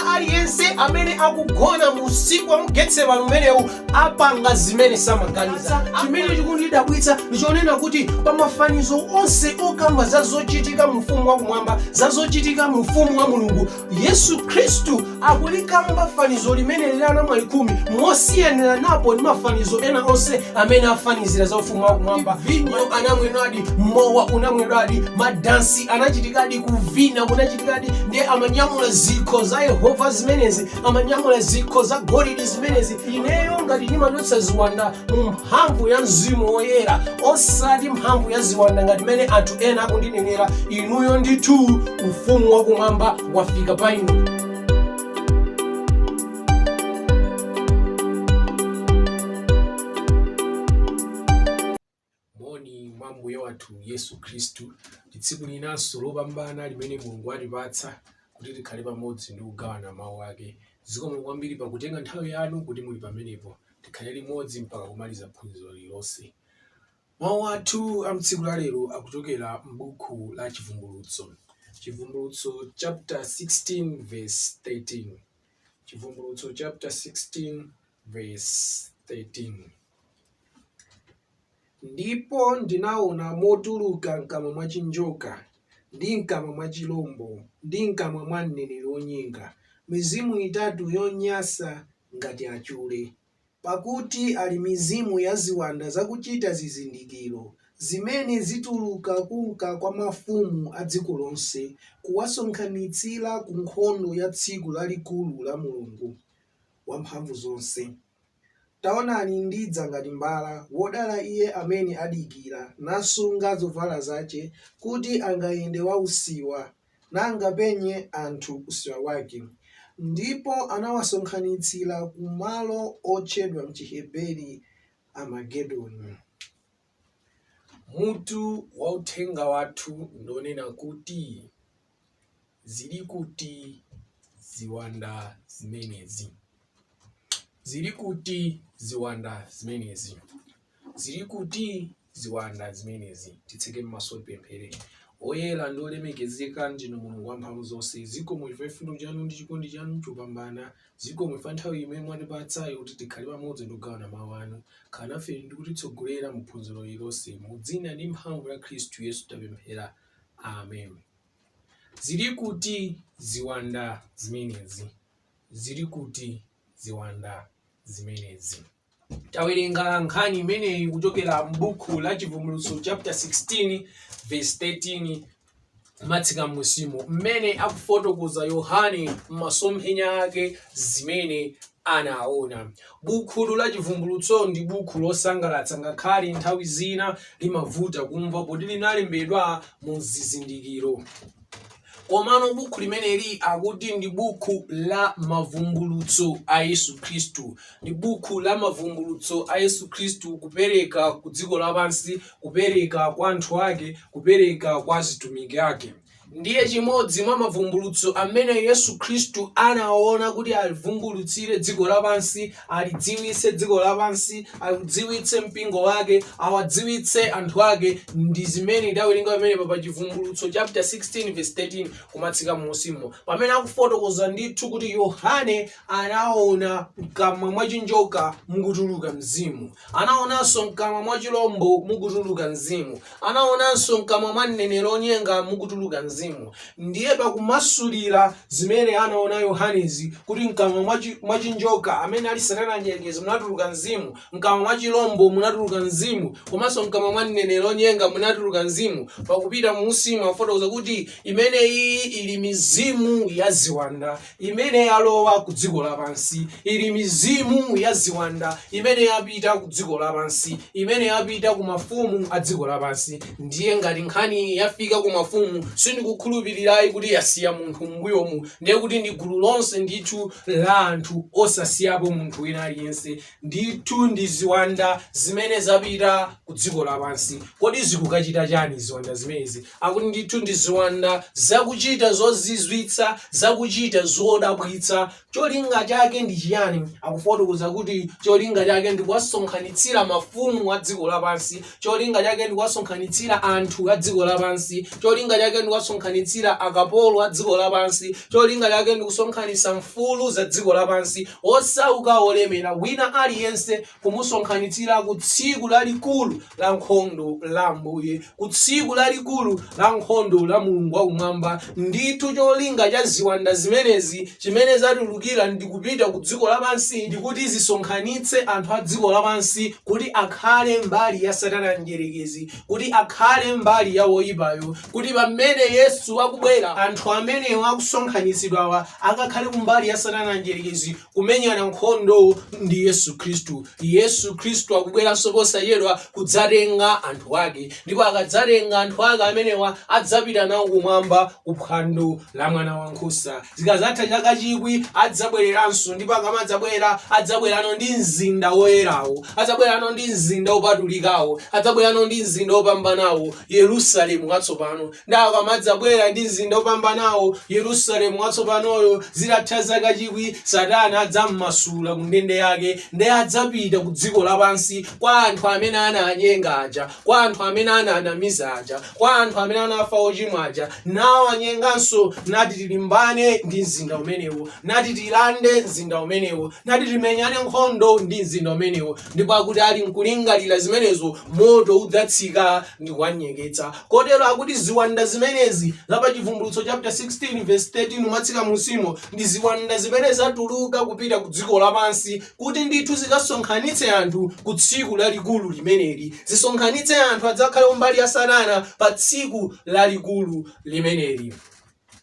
wina aliyense amene akugona mu usiku wa Getsemani umenewu apanga zimene samaganiza. Chimene chikundidabwitsa ndichonena kuti pa mafanizo onse okamba za zochitika mu ufumu wakumwamba, za zochitika mu ufumu wa Mulungu, Yesu Khristu akulikamba fanizo limene lilana mwa 10 mosiyanira napo ndi mafanizo ena onse amene afanizira za ufumu wakumwamba. Vinyo anamwedwadi, mowa unamwedwadi, madansi anachitikadi, kuvina kunachitikadi, ndiye amanyamula zikho za Yehova zimenezi, amanyamula zikho za golide zimenezi. Ineyo ngati ndimadutsa ziwanda mu mphamvu ya Mzimu Woyera, osati mphamvu ya ziwanda ngati mene anthu ena akundinenera, inuyo ndithu ufumu wakumwamba wafika pa inu. Mbuye wathu Yesu Khristu, tsiku linanso lopambana limene Mulungu atipatsa kuti tikhale pamodzi ndi kugawana mawu ake. Zikomo kwambiri pakutenga nthawi yanu kuti muli pamenepo, tikhale limodzi mpaka kumaliza phunziro lilonse. Mawu athu a tsiku la lero akuchokera m'buku la Chivumbulutso. Chivumbulutso chapter 16 verse 13. Chivumbulutso chapter 16 verse 13. Ndipo ndinaona motuluka mkamwa mwa chinjoka, ndi mkamwa mwa chilombo, ndi mkamwa mwa mneneri wonyenga, mizimu itatu yonyansa ngati achule. Pakuti ali mizimu ya ziwanda zakuchita zizindikiro, zimene zituluka kunka kwa mafumu a dziko lonse, kuwasonkhanitsira ku nkhondo ya tsiku lalikulu la Mulungu Wamphamvu zonse. Taonani ndidza ngati mbala, wodala iye amene adikira nasunga zovala zace, kuti angayende wausiwa nangapenye anthu usiwa wake. Ndipo anawasonkhanitsira ku malo otchedwa m'Chiheberi Amagedoni. Mutu wa uthenga wathu ndonena kuti zili kuti ziwanda zimenezi. Zili kuti ziwanda zimenezi. Zili kuti ziwanda zimenezi. Titseke m'maso tipemphere. Oyera ndi olemekezeka ndinu Mulungu Wamphamvu zonse, zikomo chifukwa chifundo chanu ndi chikondi chanu chopambana. Zikomo chifukwa nthawi imene mwatipatsayo kuti tikhale pamodzi ndi kugawana mawu anu. Khala nafe ndi kutitsogolera mu phunziro lilonse. Mu dzina ndi mphamvu ya Khristu Yesu tapemphera. Amen. Zili kuti ziwanda zimenezi. Zili kuti ziwanda zimenezi. Tawerenga nkhani imeneyi kuchokera m'buku la Chivumbulutso chapter 16 verse 13 matsika musimo, mmene akufotokoza Yohane m'masomphenya ake zimene anaona. Buku la Chivumbulutso ndi buku losangalatsa, ngakhale nthawi zina limavuta kumva poti linalembedwa mu zizindikiro. Komano buku limeneli akuti ndi buku la mavumbulutso a Yesu Khristu. Ndi buku la mavumbulutso a Yesu Khristu, kupereka ku dziko lapansi, kupereka kwa anthu ake, kupereka kwa atumiki ake. Ndiye chimodzi mwa mavumbulutso amene Yesu Khristu anaona kuti alivumbulutsire dziko lapansi, alidziwitse dziko lapansi, alidziwitse mpingo wake, awadziwitse anthu ake, ndi zimene tawerenga pamene pa Chivumbulutso chapter 16 verse 13 kumatsika musimo, pamene akufotokoza ndithu kuti Yohane anaona mkamwa mwa chinjoka mukutuluka mzimu, anaonanso mkamwa mwa chilombo mukutuluka mzimu, anaonanso mkamwa mwa mneneri wonyenga mukutuluka mzimu. Ndiye pakumasulira zimene anaona Yohanezi kuti mkamwa mwa chinjoka amene ali Satana nyerekezi munatuluka mzimu, mkamwa mwa chilombo munatuluka mzimu, komanso mkamwa mwa mneneri wonyenga munatuluka mzimu. Pakupita musimu afotokoza kuti imene iyi ili mizimu ya ziwanda imene yalowa ku dziko lapansi, ili mizimu ya ziwanda imene yapita ku dziko lapansi, imene yapita ku mafumu a dziko lapansi. Ndiye ngati nkhani yafika ku mafumu, sindikukhulupirirayi kuti yasiya munthu m'mbuyomu, ndiye kuti ndi gulu lonse ndithu la anthu osasiyapo munthu wina aliyense. Ndithu ndi ziwanda zimene zapita ku dziko lapansi. Kodi zikukachita chani ziwanda zimenezi? Akuti ndithu ndi ziwanda zakuchita zozizwitsa, zakuchita zodabwitsa. Cholinga chake ndi chiyani? Akufotokoza kuti cholinga chake ndi kuwasonkhanitsira mafumu a dziko lapansi, cholinga chake ndi kuwasonkhanitsira anthu a dziko lapansi, cholinga chake ndi kuwasonkhanitsira kumasonkhanitsira akapolo a dziko lapansi, cholinga chake ndi kusonkhanitsa mfulu za dziko lapansi, osauka olemera wina aliyense kumusonkhanitsira ku tsiku lalikulu la nkhondo la Ambuye, ku tsiku lalikulu la nkhondo la Mulungu wakumwamba. Ndithu cholinga cha ziwanda zimenezi chimene zatulukira ndi kupita ku dziko lapansi ndi kuti zisonkhanitse anthu a dziko lapansi kuti akhale mbali ya Satana mdierekezi, kuti akhale mbali ya woyipayo, kuti pamene Yesu akubwera anthu amenewo akusonkhanitsidwawa akakhale kumbali ya Satana mdierekezi kumenyana nkhondo ndi Yesu Khristu. Yesu Khristu akubweranso posachedwa kudzatenga anthu ake, ndipo akadzatenga anthu ake amenewa adzapita nawo kumwamba kuphwando la Mwana Wankhosa. Zikazatha chaka chikwi adzabwereranso, ndipo akamadzabwera adzabwerano ndi mzinda woyerawo, adzabwerano ndi mzinda wopatulikawo, adzabwerano ndi mzinda wopambanawo, Yerusalemu watsopano. Ndipo akamadzabwera ndi mzinda wopambanawo, Yerusalemu watsopanoyo, zitatha zaka chikwi Satana adzammasula ku ndende yake ndi adzapita ku dziko lapansi kwa anthu amene ananyenga aja, kwa anthu amene ananamiza aja, kwa anthu amene anafa ochimwa aja, nawo anyenganso nati tilimbane ndi mzinda umenewo, nati tilande mzinda umenewo, nati timenyane nkhondo ndi mzinda umenewo. Ndipo akuti ali nkulingalira zimenezo moto udzatsika ndi kuwanyeketsa. Kotero akuti ziwanda zimenezi zapa Chivumbulutso chapter 16 verse 13 umatsika musimo ndi ziwanda zimene zatuluka kupita ku dziko lapansi kuti ndithu zikasonkhanitse anthu ku tsiku lalikulu limeneli, zisonkhanitse anthu adzakhale kumbali ya Satana pa tsiku lalikulu limeneli.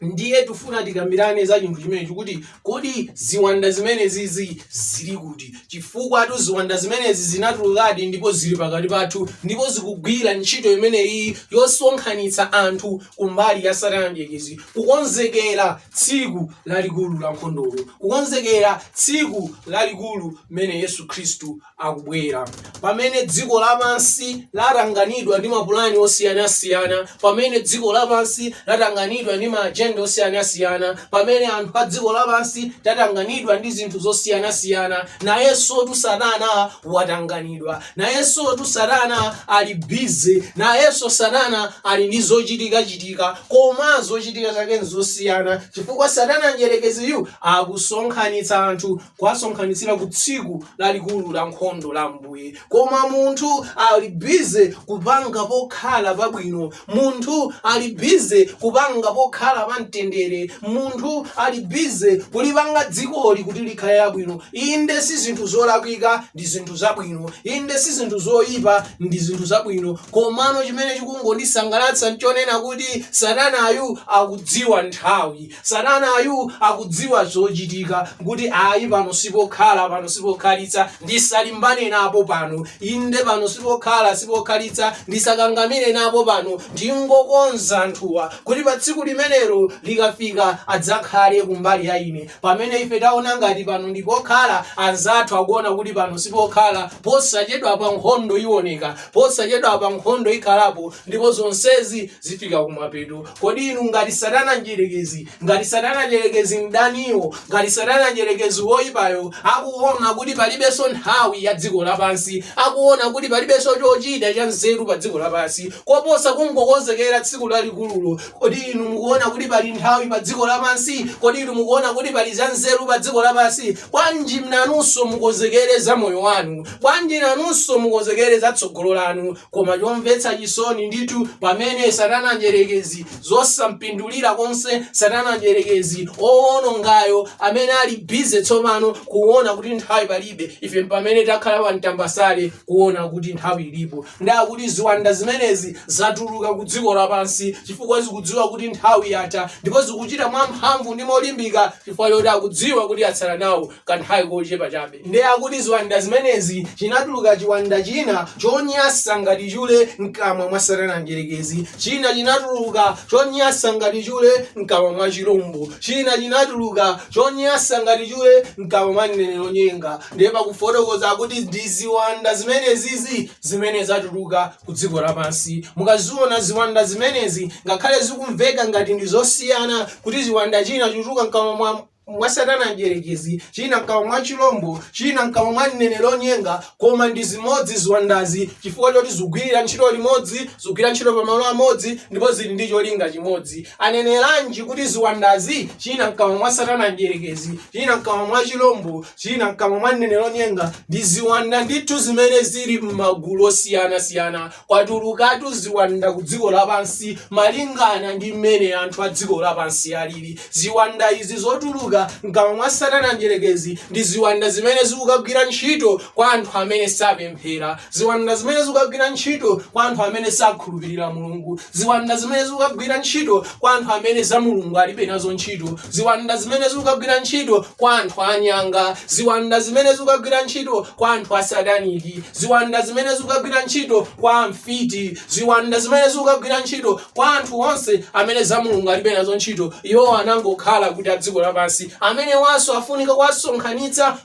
Ndiye tufuna tikambirane za chinthu chimenechi kuti kodi ziwanda zimenezi zili kuti, chifukwa tu ziwanda zimenezi zinatulukadi ndipo zili pakati pathu ndipo zikugwira ntchito imeneyi yosonkhanitsa anthu kumbali ya Satana mdierekezi, kukonzekera tsiku lalikulu la nkhondolo, kukonzekera tsiku lalikulu mene Yesu Khristu akubwera, pamene dziko lapansi latanganidwa ndi mapulani osiyanasiyana, pamene dziko lapansi latanganidwa ndi maajenda osiyanasiyana, pamene anthu a dziko lapansi tatanganidwa ndi zinthu zosiyanasiyana, nayenso tu Satana watanganidwa, nayenso tu Satana ali bize, nayenso Satana ali ndi zochitika koma zochitika zake nzosiyana, chifukwa Satana mdierekeziyu akusonkhanitsa anthu kuwasonkhanitsira ku tsiku lalikulu la nkhondo la Ambuye. Koma munthu ali bize kupanga pokhala pabwino, munthu ali bize kupanga pokhala pamtendere, munthu ali bize kulipanga dzikoli kuti likhale labwino. Inde si zinthu zolakwika, ndi zinthu zabwino, inde si zinthu zoyipa, ndi zinthu zabwino. Komano chimene chikungondisangalatsa nchonena kuti Satanayu akudziwa nthawi, Satanayu akudziwa zochitika, kuti ayi pano sipokhala, pano sipokhalitsa, ndisalimbane napo pano, inde pano sipokhala sipokhalitsa, ndisakangamire napo pano, ndingokonza anthuwa kuti pa tsiku limenelo likafika adzakhale kumbali ya ine. Pamene ife taona ngati pano ndipokhala, anzathu akuona kuti pano sipokhala, posachedwa pa nkhondo ioneka, posachedwa pa nkhondo ikhalapo, ndipo zonsezi zifika kumapeto. Kodi inu ngati Satana mdierekezi, ngati Satana mdierekezi mdaniyo, ngati Satana mdierekezi woyipayo akuona kuti palibenso nthawi ya dziko lapansi, akuona kuti palibenso chochita cha nzeru pa dziko lapansi koposa kungokonzekera tsiku lalikululo, kodi inu mukuona kuti pali nthawi pa dziko lapansi? Kodi inu mukuona kuti pali za nzeru pa dziko lapansi? Bwanji nanunso mukonzekere za moyo wanu, bwanji nanunso mukonzekere za tsogolo lanu. Koma chomvetsa chisoni ndithu pamene Satana mdierekezi zosampindulira konse, Satana mdierekezi owonongayo amene ali bize tsopano kuona kuti nthawi palibe, ife pamene takhala pa mtambasale kuona kuti nthawi ilipo. Ndakuti ziwanda zimenezi zatuluka ku dziko lapansi chifukwa zikudziwa kuti nthawi yatha, ndipo zikuchita mwamphamvu ndi molimbika chifukwa choti akudziwa kuti atsala nawo kanthawi kochepa chabe. Ndiye akuti ziwanda zimenezi chinatuluka chiwanda china chonyasa ngati chule mkamwa mwa Satana mdierekezi, china chinatuluka chonyasa ngati chule mkamwa mwa chirombo, china chinatuluka chonyasa ngati chule mkamwa mwa mneneri onyenga. Ndiye pakufotokoza kuti ndi ziwanda zimenezizi zimene zatuluka ku dziko lapansi. Mukaziona ziwanda zimenezi ngakhale zikumveka ngati ndi zosiyana, kuti ziwanda china chituluka mkamwa mwa mwa satana njerekezi, china mkamwa mwa chilombo, china mkamwa mwa mneneri onyenga, koma ndi zimodzi ziwandazi chifukwa choti zigwirira ntchito limodzi, zigwirira ntchito pa malo amodzi, ndipo zili ndi cholinga chimodzi. Aneneranji kuti ziwandazi china mkamwa mwa satana njerekezi, china mkamwa mwa chilombo, china mkamwa mwa mneneri onyenga, ndi ziwanda ndithu zimene zili m'magulu osiyanasiyana. Kwatulukatu ziwanda ku dziko lapansi malingana ndi mmene anthu a dziko lapansi alili. Ziwanda izi zotuluka mkamwa mwa satana njerekezi ndi ziwanda zimene zikukagwira ntchito kwa anthu amene sapemphera, ziwanda zimene zikukagwira ntchito kwa anthu amene sakhulupirira Mulungu, ziwanda zimene zikukagwira ntchito kwa anthu amene za Mulungu alibe nazo ntchito, ziwanda zimene zikukagwira ntchito kwa anthu anyanga, ziwanda zimene zikukagwira ntchito kwa anthu asataniki, ziwanda zimene zikukagwira ntchito kwa amfiti, ziwanda zimene zikukagwira ntchito kwa anthu onse amene za Mulungu alibe nazo ntchito. Iwo anangokhala kuti a dziko lapansi amene wanso afunika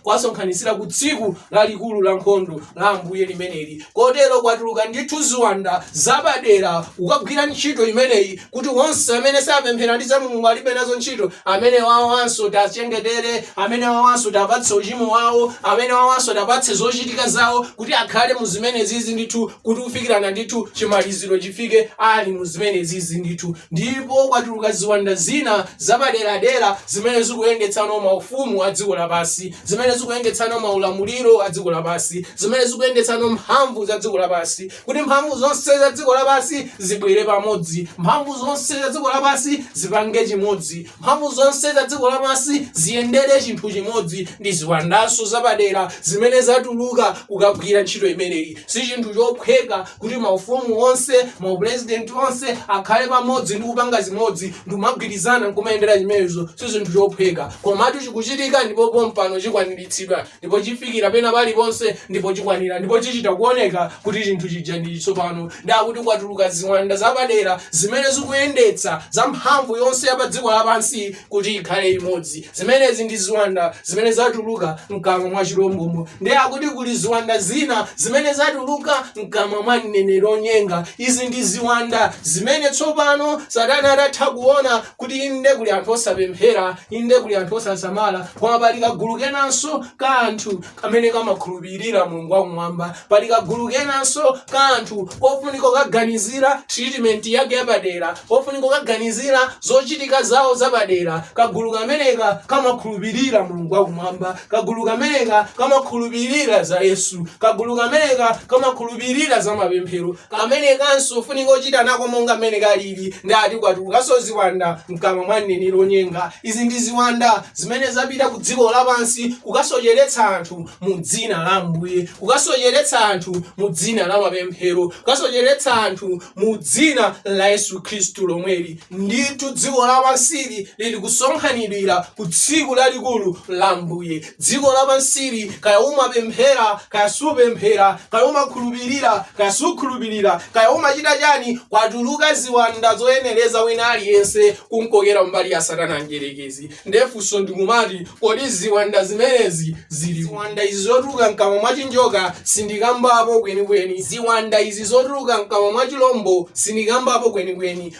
kuwasonkhanitsira ku tsiku lalikulu la nkhondo la Ambuye limeneli. Kotero kwatuluka ndithu ziwanda zapadera kukagwira ntchito imeneyi kuti onse amene sapemphera ndi za Mulungu alibe nazo ntchito, amene wawanso tachengetere, amene wawanso tapatse uchimo wawo, amene wawanso tapatse zochitika zawo kuti akhale mu zimene zizi ndithu, kuti kufikirana ndithu chimaliziro chifike ali mu zimene zizi ndithu. Ndipo kwatuluka ziwanda zina zapaderadera zimene zikuyendetsano maufumu a dziko lapansi, zimene zikuyendetsano maulamuliro a dziko lapansi, zimene zikuyendetsano mphamvu za dziko lapansi, kuti mphamvu zonse za dziko lapansi zibwere pamodzi, mphamvu zonse za dziko lapansi zipange chimodzi, mphamvu zonse za dziko lapansi ziyendere chinthu chimodzi. Ndi ziwandanso zapadera zimene zatuluka kukagwira ntchito imeneyi. Si chinthu chophweka kuti maufumu onse, maupresidenti onse akhale pamodzi ndi kupanga zimodzi ndi kumagwirizana nkumayendera chimenezo. Si chinthu chophweka, komatu chikuchitika ndipo pompano chikwaniritsidwa, ndipo chifikira pena paliponse ndipo chikwanira, ndipo chichita kuoneka kuti chinthu chija ndi tsopano. Ndakuti kwatuluka ziwanda zapadera zimene zikuyendetsa za mphamvu yonse ya pa dziko lapansi kuti ikhale imodzi. Zimenezi ndi ziwanda zimene zatuluka mkamwa mwa chilombomo. Ndi akuti kuli ziwanda zina zimene zatuluka mkamwa mwa mneneri onyenga. Izi ndi ziwanda zimene tsopano satana atatha kuona kuti inde kuli anthu osapemphera, inde kuli anthu osasamala, koma pali kagulu kenanso ka anthu kamene kamakhulupirira Mulungu wakumwamba, pali kagulu kenanso ka anthu kofunika kaganizira treatment yake yapadera, kofunika kaganizira zochitika zawo zapadera. Kagulu kameneka kamakhulupirira Mulungu wakumwamba, kagulu kameneka kamakhulupirira za Yesu, kagulu kameneka kamakhulupirira za mapemphero, kamenekanso funika ochita nako monga mmene kalili. Ndati kwatulukanso ziwanda mkamwa mwa mneneri onyenga. Izi ndi ziwanda zimene zapita ku dziko lapansi kukasocheretsa anthu mu dzina la Ambuye, kukasocheretsa anthu mu dzina la mapemphero, kukasocheretsa anthu mu dzina la Yesu Khristu lomweli. Ndithu dziko lapansili lili kusonkhanidwira ku tsiku lalikulu la Ambuye. Dziko lapansili kaya umapemphera kaya supemphera, kaya umakhulupirira kaya sukhulupirira, kaya umachita chani, kwatuluka ziwanda zoyenereza wina aliyense kunkokera mbali ya satana njerekezi. Ndefunso ndikumati kodi ziwanda zimenezi zili ziwanda izi zotuluka mkamwa mwa chinjoka sindikambapo kwenikweni, ziwanda izi zotuluka mkamwa mwa chilombo sindikambapo kwenikweni.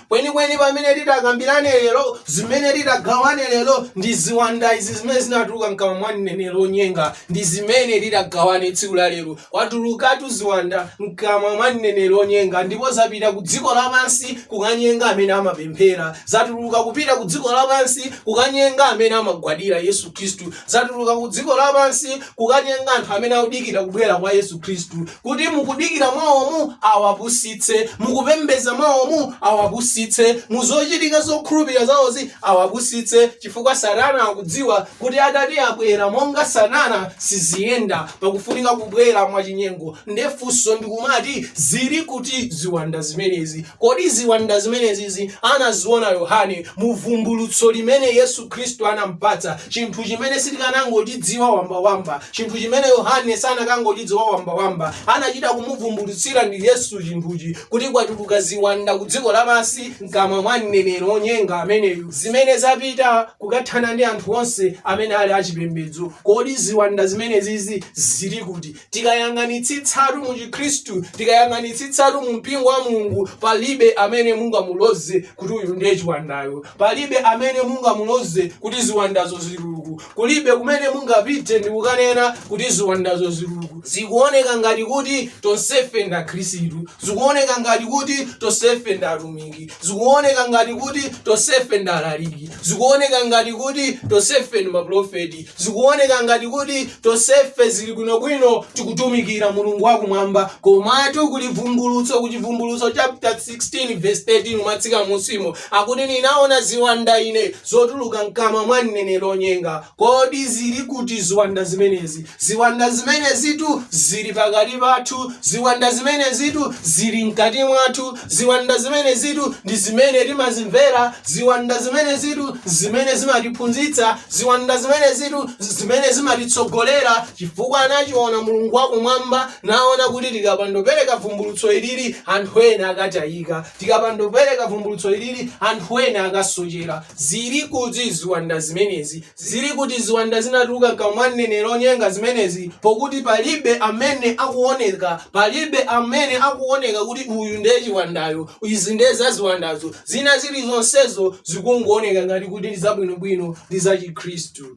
Pamene titakambirane lero, zimene titagawane lero ndi ziwanda izi zimene zinatuluka mkamwa mwa mneneri onyenga, ndi zimene titagawane tsiku la lero. Kwatulukatu ziwanda mkamwa mwa mneneri onyenga, ndipo zapita ku dziko lapansi kukanyenga amene amapemphera, zatuluka kupita ku dziko lapansi kukanyenga amene amagwadira Yesu Khristu, zatuluka ku dziko lapansi kukanyenga anthu amene akudikira kubwera kwa Yesu Khristu, kuti mukudikira mwawomu awapusitse, mukupembeza mwawomu awapusitse, muzochitika zokhulupirira zawozi awapusitse, chifukwa satana akudziwa kuti atati abwera monga satana siziyenda pakufunika kubwera mwachinyengo. Ndefunso ndikumati zili kuti ziwanda zimenezi? Kodi ziwanda zimenezi anaziona Yohane muvumbulutso limene Yesu Khristu anampatsa, chinthu chimene sitikanangochidziwa wambawamba, chinthu chimene Yohane sanakangochidziwa wambawamba, anachita kumuvumbulutsira ndi Yesu chinthuchi, kuti kwatuluka ziwanda ku dziko lapansi mkamwa mwa mneneri onyenga ameneyu, zimene zapita kukathana ndi anthu onse amene ali achipembedzo. Kodi ziwanda zimenezi zili kuti? Tikayang'anitsitsatu mu Chikhristu, tikayang'anitsitsatu mu mpingo wa Mulungu, palibe amene mungamuloze kuti uyu ndiye chiwandayo, palibe amene mungamuloze kuti kuti ziwandazo zili uku. Kulibe kumene mungapite ndi kukanena kuti ziwandazo zili uku. Zikuoneka ngati kuti tonsefe nda Khristu, zikuoneka ngati kuti tonsefe nda atumiki, zikuoneka ngati kuti tonsefe nda alaliki, zikuoneka ngati kuti tonsefe ndi maprofeti, zikuoneka ngati kuti tonsefe zili bwinobwino tikutumikira Mulungu wakumwamba. Komatu kuli vumbulutso ku Chivumbulutso chapter 16 verse 13 mwatsika musimo akuti ninaona ziwanda ine zotuluka mkamwa mwa mneneri onyenga. Kodi zili kuti ziwanda zimenezi? Ziwanda zimenezitu zili pakati pathu, ziwanda zimenezitu zili mkati mwathu, ziwanda zimenezitu ndi zimene timazimvera, ziwanda zimenezitu zimene zimatiphunzitsa, ziwanda zimenezitu zimene zimatitsogolera. Chifukwa anachiona Mulungu wakumwamba naona kuti tikapandopereka vumbulutso ilili anthu ena akatayika, tikapandopereka vumbulutso ilili anthu ena akasochera. Zili kuti ziwanda zimenezi? Zili kuti ziwanda zinatuluka mkamwa mwa mneneri onyenga zimenezi pokuti palibe amene akuoneka, palibe amene akuoneka kuti uyu ndiye chiwandayo, izi ndiye za ziwandazo. Zina zili zonsezo zikungooneka ngati kuti ndi zabwinobwino ndi za Chikhristu.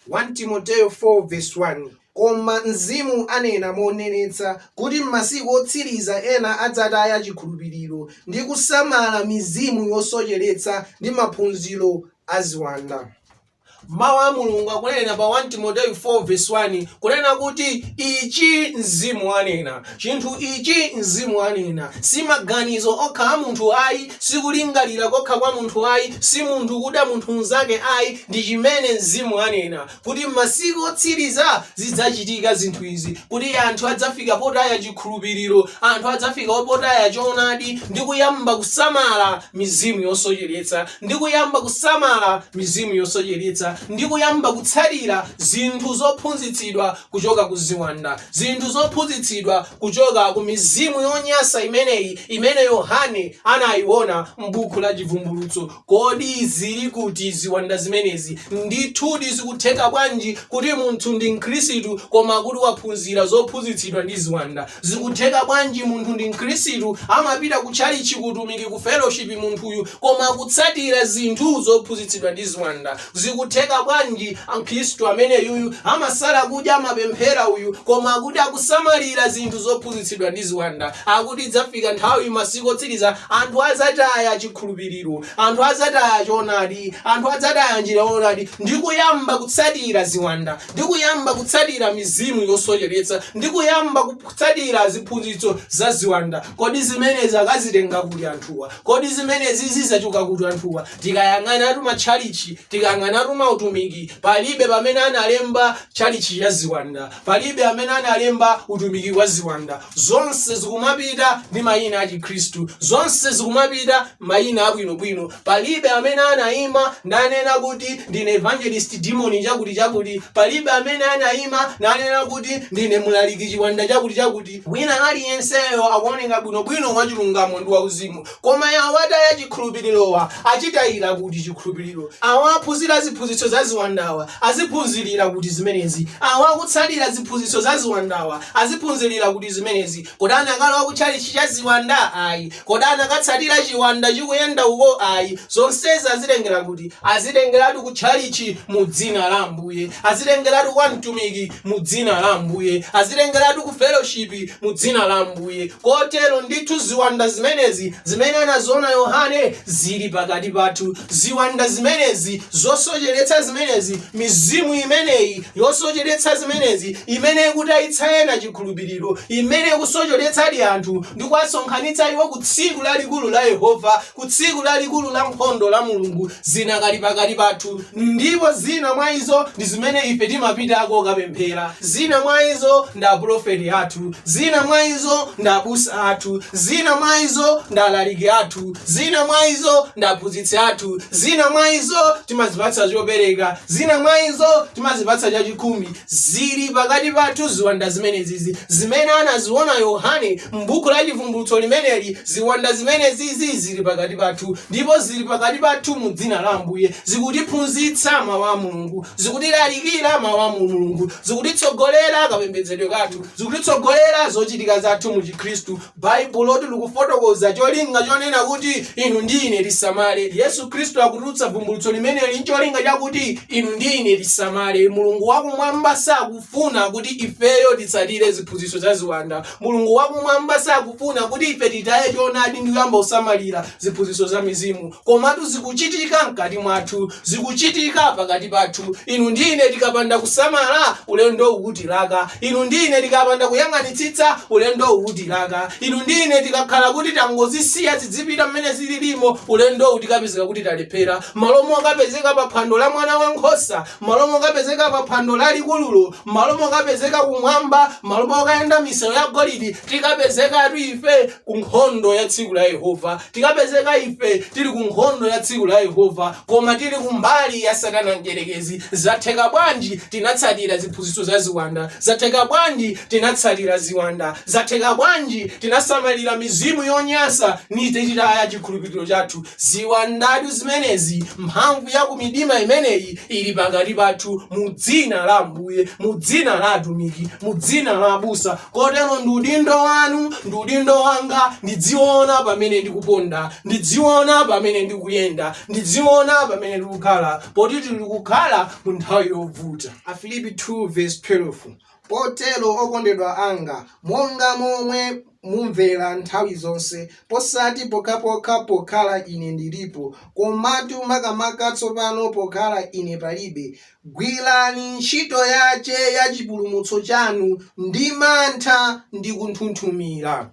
1 Timoteyo 4 verse 1. Koma Mzimu anena monenetsa kuti m'masiku otsiriza ena adzataya chikhulupiriro ndi kusamala mizimu yosocheretsa ndi maphunziro aziwanda. Mawu a Mulungu akunena pa 1 Timoteyo 4 verse 1 kunena kuti ichi Mzimu anena. Chinthu ichi Mzimu anena. Si maganizo okha a munthu ayi, si kulingalira kokha kwa munthu ayi, si munthu kuda munthu mnzake ayi, ndi chimene Mzimu anena. Kuti m'masiku otsiriza zidzachitika zinthu izi, kuti anthu adzafika potaya chikhulupiriro, anthu adzafika potaya choonadi ndi kuyamba kusamala mizimu yosocheretsa, ndi kuyamba kusamala mizimu yosocheretsa, ndi kuyamba kutsatira zinthu zophunzitsidwa kuchoka ku ziwanda, zinthu zophunzitsidwa kuchoka ku mizimu yonyasa imeneyi imene Yohane anayiona m'buku la Chivumbulutso. Kodi zili kuti ziwanda zimenezi? Ndithu zikutheka bwanji kuti munthu ndi Mkhristu koma kuti waphunzira zophunzitsidwa ndi ziwanda? Zikutheka bwanji munthu ndi Mkhristu amapita ku chalichi kutumiki ku fellowship munthuyu koma kutsatira zinthu zophunzitsidwa ndi ziwanda? Zikutheka bwanji Mkhristu amene yuyu amasala kudya amapemphera uyu koma akuti akusamalira zinthu zophunzitsidwa ndi ziwanda? Akuti idzafika nthawi masiku otsiriza anthu adzataya chikhulupiriro, anthu adzataya choonadi, anthu adzataya njira yoonadi ndi kuyamba kutsatira ziwanda, ndi kuyamba kutsatira mizimu yosocheretsa, ndi kuyamba kutsatira ziphunzitso za ziwanda. Kodi zimenezi akazitenga kuti anthuwa? Kodi zimenezi zizachoka kuti anthuwa? Tikayang'ana tu matchalichi, tikayang'ana tu utumiki, palibe pamene analemba chalichi ya ziwanda, palibe amene analemba utumiki wa ziwanda. Zonse zikumapita ndi mayina a Chikhristu, zonse zikumapita mayina abwinobwino. Palibe amene anayima nanena kuti ndine evangelist demon chakuti chakuti, palibe amene anayima nanena kuti ndine mlaliki chiwanda chakuti chakuti. Wina aliyenseyo akuoneka bwinobwino mwa chilungamo ndi wauzimu, koma awataya chikhulupirirowa achitayira kuti chikhulupiriro. Awaphunzira ziphunzitso za ziwandawa aziphunzirira kuti zimenezi, awakutsatira ziphunzitso za ziwandawa aziphunzirira kuti zimenezi. Kodana akalowa kuchalichi cha ziwanda ayi, kodana akatsatira chiwanda chikuyenda uko ayi. Zonsezi azitengera kuti? Azitengeratu kuchalichi mu dzina la Ambuye, azitengeratu kwa mtumiki mu dzina la Ambuye, azitengeratu ku fellowship mu dzina la Ambuye. Kotero ndithu ziwanda zimenezi zimene anaziona Yohane zili pakati pathu. Ziwanda zimenezi zosocheretsa zimenezi, mizimu imeneyi yosocheretsa zimenezi, imene ikutayitsa ena chikhulupiriro, imene ikusocheretsa anthu ndi kuwasonkhanitsa iwo ku tsiku lalikulu la Yehova, ku tsiku lalikulu la nkhondo la Mulungu, zinakali pakati pathu. Ndipo zina mwa izo ndi zimene ife timapitako kapemphera, zina mwa izo ndi aprofeti athu, zina mwa izo ndi abusa athu, zina mwa izo ndi alaliki athu, zina mwa izo ndi aphunzitsi athu, zina mwa izo timazipatsa chopereka, zina mwa izo timazipatsa chachikhumi. Zili pakati pathu ziwanda zimenezi zimene anaziona Yohane m'buku la Chivumbulutso limeneli. Ziwanda zimenezi zili pakati pathu, ndipo zili pakati pathu mu dzina la Ambuye. Zikutiphunzitsa mawu a Mulungu, zikutilalikira mawu a Mulungu, zikutitsogolera kapembedzedwe kathu, zikutitsogolera zochitika zathu mu Chikhristu. Baibulo likufotokoza cholinga chonena kuti inu ndi ine tisamale. Yesu Khristu akutulutsa vumbulutso limeneli ncholinga chakuti kuti inu ndi ine tisamale. Mulungu wakumwamba sakufuna kuti ifeyo titsatire ziphunzitso za ziwanda. Mulungu wakumwamba sakufuna kuti ife titaye choonadi ndi kuyamba kusamalira ziphunzitso za mizimu. Komatu zikuchitika mkati mwathu, zikuchitika pakati pathu. Inu ndi ine tikapanda kusamala, ulendo ukutilaka. Inu ndi ine tikapanda kuyang'anitsitsa, ulendo ukutilaka. Inu ndi ine tikakhala kuti tangozisiya zidzipita mmene zililimo, ulendo utikapezeka kuti talephera. Malomo akapezeka pa phwando la mwana wankhosa, malomo akapezeka pa phwando la likululo, malomo akapezeka kumwamba, malomo akayenda miselo ya golide, tikapezeka ife ku nkhondo ya tsiku la Yehova. Tikapezeka ife tili ku nkhondo ya tsiku la Yehova, koma tili kumbali ya Satana mdierekezi. Zatheka bwanji tinatsatira ziphunzitso za ziwanda? Zatheka bwanji tinatsatira ziwanda? Zatheka bwanji tinasamalira mizimu yonyasa nititaya chikhulupiriro chathu? Ziwandatu zimenezi, mphamvu ya kumidima imeneyi ili pakati pathu, mu dzina la Ambuye, mu dzina la atumiki, mu dzina la abusa. Kotero ndi udindo wanu, ndi udindo wanga, ndidziona pamene ndikuponda, ndidziona pamene ndikuyenda, ndidziona pamene ndikukhala, poti tili kukhala mu nthawi yovuta. Afilipi 2:12. Potero okondedwa anga, monga momwe mumvera nthawi zonse, posati pokhapokha pokhala ine ndilipo, komatu makamaka tsopano pokhala ine palibe, gwirani ntchito yace ya chipulumutso chanu ndi mantha ndi kunthunthumira.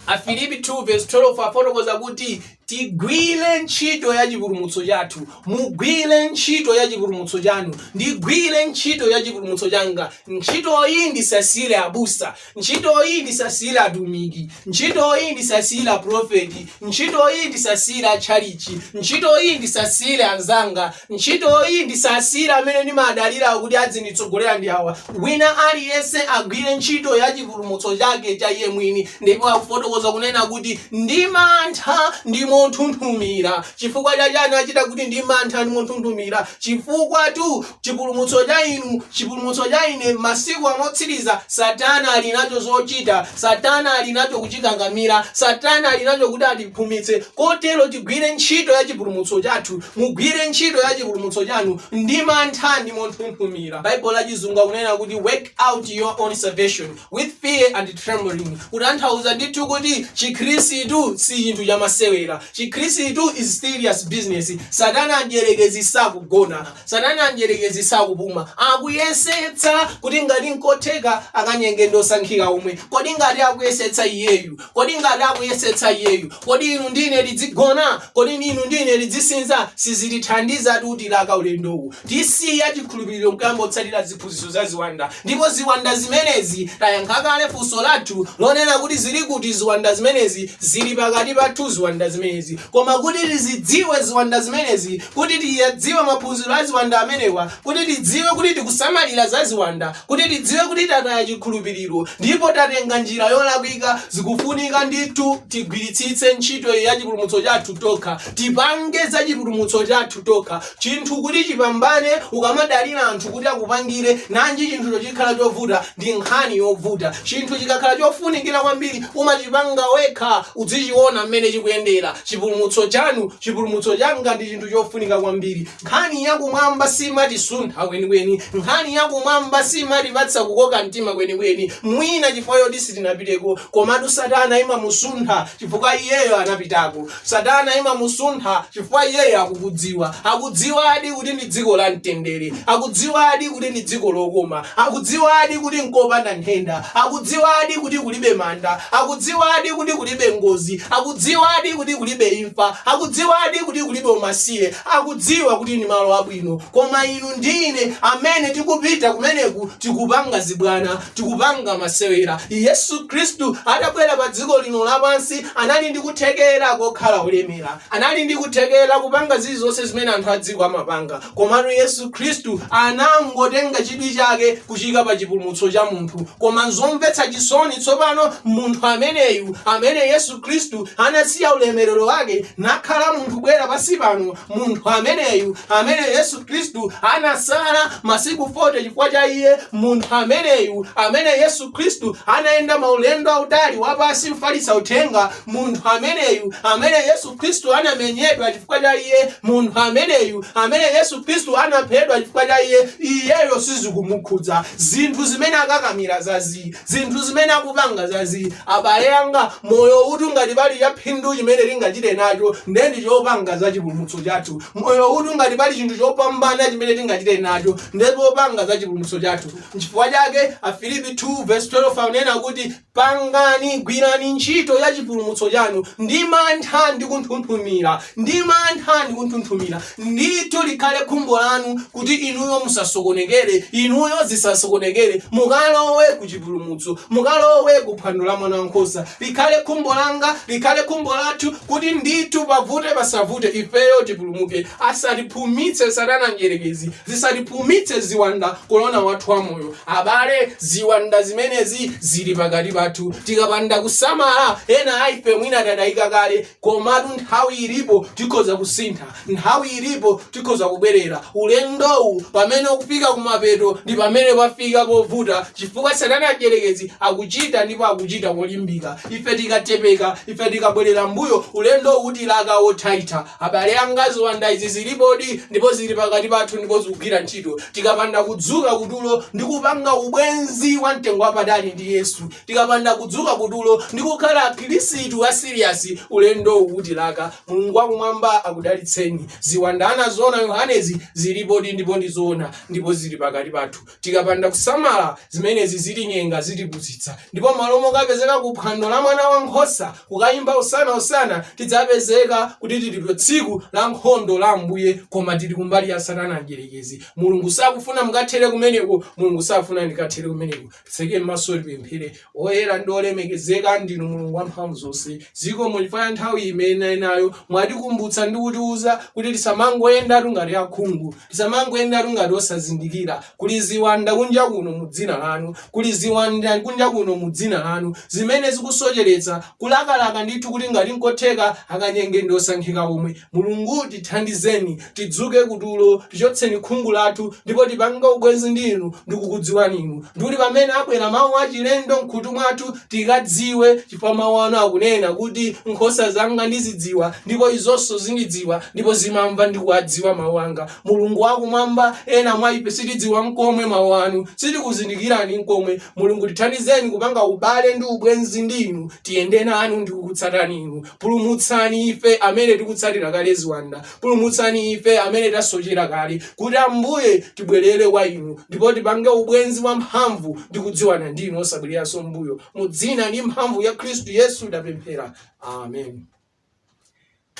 Afilipi 2:12 afotokoza kuti tigwire ntchito ya chipulumutso chathu. Mugwire ntchito ya chipulumutso chanu, ndigwire ntchito ya chipulumutso changa. Ntchito iyi ndisasire abusa, ntchito iyi ndisasire atumiki, ntchito iyi ndisasire aprofeti, ntchito iyi ndisasire atchalichi, ntchito iyi ndisasire anzanga, ntchito iyi ndisasire amene ndimadalira kuti adzinditsogolera ndi awa. Wina aliyense agwire ntchito ya chipulumutso chake cha iye mwini. Ndipo akufotokoza kunena kuti ndi mantha ndi monthunthumira. Chifukwa chachani achita kuti ndi mantha ndi monthunthumira? Chifukwa tu chipulumutso cha inu, chipulumutso cha ine, masiku amotsiriza Satana ali nacho zochita, Satana ali nacho kuchikangamira, Satana ali nacho kuti atiphumitse. Kotero tigwire ntchito ya chipulumutso chathu, mugwire ntchito ya chipulumutso chanu ndi mantha ndi monthunthumira. Bible la Chizungu kunena kuti work out your own salvation with fear and trembling. Kutanthauza ndithu kuti chikhristu si chinthu cha masewera. Chikhristu is serious business. Satana anjerekezi sakugona, Satana anjerekezi sakupuma. Akuyesetsa kuti ngati nkotheka akanyenge ndosankhika omwe. Kodi ngati akuyesetsa iyeyu, kodi ngati akuyesetsa iyeyu, kodi inu ndine lidzigona, kodi inu ndine lidzisinza, sizilithandiza kuti laka ulendowu. Tisiya chikhulupiriro mkuyamba kutsatira ziphunzitso za ziwanda. Ndipo ziwanda zimenezi tayankha kale funso lathu lonena kuti zili kuti ziwanda zimenezi? Zili pakati pathu ziwanda zimenezi. Koma kuti tizidziwe ziwanda zimenezi, kuti tidziwe maphunziro a ziwanda amenewa, kuti tidziwe kuti tikusamalira za ziwanda, kuti tidziwe kuti tataya chikhulupiriro ndipo tatenga njira yolakwika, zikufunika ndithu tigwiritsitse ntchito ya chipulumutso chathu tokha, tipange za chipulumutso chathu tokha. Chinthu kuti chipambane ukamadalira anthu kuti akupangire, nanji chinthucho chikhala chovuta ndi nkhani yovuta. Chinthu chikakhala chofunikira kwambiri umachipanga wekha, udzichiona mmene chikuyendera. Chipulumutso chanu, chipulumutso changa ndi chinthu chofunika kwambiri. Nkhani yakumwamba simatisuntha kwenikweni, nkhani yakumwamba simatipatsa kukoka mtima kwenikweni. Mwina chifukwa yoti sitinapiteko, komatu Satana imamusuntha chifukwa iyeyo anapitako. Satana imamusuntha chifukwa iyeyo akukudziwa. Akudziwadi kuti ndi dziko la mtendere, akudziwadi kuti ndi dziko lokoma, akudziwadi kuti nkopanda nthenda, akudziwadi kuti kulibe manda, akudziwadi kuti kulibe ngozi, akudziwadi kuti kulibe imfa, akudziwadi kuti kulibe umasiye, akudziwa kuti ni malo abwino. Koma inu ndine amene tikupita kumeneku tikupanga zibwana, tikupanga masewera. Yesu Kristu atabwera pa dziko lino lapansi anali ndi kuthekera kokhala ulemera, anali ndi kuthekera kupanga zilizonse zimene anthu adziko amapanga. Komatu Yesu Kristu anangotenga chidwi chake kuchika pa chipulumutso cha munthu. Koma nzomvetsa chisoni tsopano munthu ameneyu, amene Yesu Kristu anasiya ulemerero ulemerero wake nakhala munthu bwera pasi pano, munthu ameneyu amene Yesu Khristu anasala masiku 40 chifukwa cha iye, munthu ameneyu amene Yesu Khristu anaenda maulendo autali wapasi mfalisa uthenga, munthu ameneyu amene Yesu Khristu anamenyedwa chifukwa cha iye, munthu ameneyu amene Yesu Khristu anaphedwa chifukwa cha iye, iyeyo sizikumukhudza. Zinthu zimene akakamira zazi, zinthu zimene akupanga zazi, abale anga moyo uti ngati pali chaphindu chimene tingachite nacho ndendi chopanga za chipulumutso chathu. Moyo uti ngati pali chinthu chopambana chimene tingachite nacho ndipo panga za chipulumutso chathu. Chifukwa chake Afilipi 2:12 akunena kuti pangani, gwirani ntchito ya chipulumutso chanu ndi mantha ndi kunthunthumira, ndi mantha ndi kunthunthumira. Ndithu likhale khumbo lanu kuti inuyo musasokonekere, inuyo zisasokonekere, mukalowe ku chipulumutso, mukalowe ku phwando la Mwana Wankhosa. Likhale khumbo langa, likhale khumbo lathu kuti ndithu pavute pasavute ifeyo tipulumuke. Asatiphumitse Satana njerekezi, zisatiphumitse ziwanda kulona wathu wa moyo. Abale, ziwanda zimenezi zili pakati pathu, tikapanda kusamala ena aife mwina tadayika kale, komatu nthawi ilipo tikhoza kusintha, nthawi ilipo tikhoza kubwerera. Ulendowu pamene ukufika kumapeto ndi pamene pafika povuta, chifukwa Satana njerekezi akuchita ndipo akuchita molimbika. Ife tikatepeka, ife tikabwerera mbuyo, ulendo uti laka othaitha. Abale anga, ziwanda izi zilipodi ndipo zili pakati pathu ndipo zikugwira ntchito. Tikapanda kudzuka kutulo ndi kupanga ubwenzi wa mtengo wapatali ndi Yesu, tikapanda kudzuka kutulo ndi kukhala Akhristu wa serious, ulendo uti laka. Mulungu wakumwamba akudalitseni. Ziwanda anazoona Yohanezi zilipodi ndipo ndizoona ndipo zili pakati pathu. Tikapanda kusamala zimenezi zili nyenga, zilipusitsa. Ndipo malomo kapezeka ku phwando la Mwana Wankhosa kukayimba usana tidzapezeka kuti tili tsiku la nkhondo la Ambuye, koma tili kumbali ya Satana njerekezi. Mulungu sakufuna mukathere kumeneko, Mulungu sakufuna ndikathere kumeneko. Tseke m'maso tipemphere. Oyera ndi olemekezeka ndinu Mulungu wamphamvu zonse, zikomo chifukwa nthawi imene nayo mwatikumbutsa ndi kutiuza kuti tisamangoyenda ngati akhungu, tisamangoyenda ngati osazindikira. Kuli ziwanda kunja kuno mu dzina lanu, kuli ziwanda kunja kuno mu dzina lanu zimene zikusocheretsa kulakalaka ndithu kuti ngati nkotheka akanyenge ndi osankhika omwe. Mulungu tithandizeni, tidzuke kutulo, tichotseni khungu lathu ndipo tipange ubwenzi ndinu ndi kukudziwani inu. Ndikuti pamene abwera mawu achilendo mkhutu mwathu tikadziwe, chifukwa mawu anu akunena kuti nkhosa zanga ndizidziwa ndipo izonso zindidziwa ndipo zimamva ndi kuwadziwa mawu anga. Mulungu wakumwamba, ena mwa ife sitidziwa nkomwe mawu anu, sitikuzindikirani nkomwe. Mulungu tithandizeni kupanga ubale ndi ubwenzi ndinu, tiyende nanu ndi kukutsatani inu. Pulumutsani ife amene tikutsatira kale ziwanda, pulumutsani ife amene tasochera kale, kuti Ambuye tibwerere kwa inu ndipo tipange ubwenzi wamphamvu ndi kudziwana ndinu osabweriranso mbuyo. Mu dzina ndi mphamvu ya Khristu Yesu ndapemphera, amen.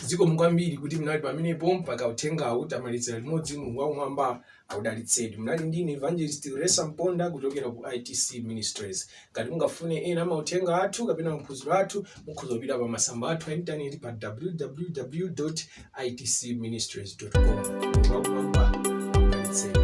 Zikomo kwambiri kuti mnali pamenepo mpaka uthengawu tamalizira limodzi. Mulungu wakumwamba akudalitseni. Mnali ndine Evangelist Resa Mponda kuchokera ku ITC Ministries. Ngati mungafune ena mauthenga athu kapena maphunziro athu, mukhoza kupita pa masamba athu a intaneti pa www.itcministries.com. Mulungu wakumwamba akudalitseni.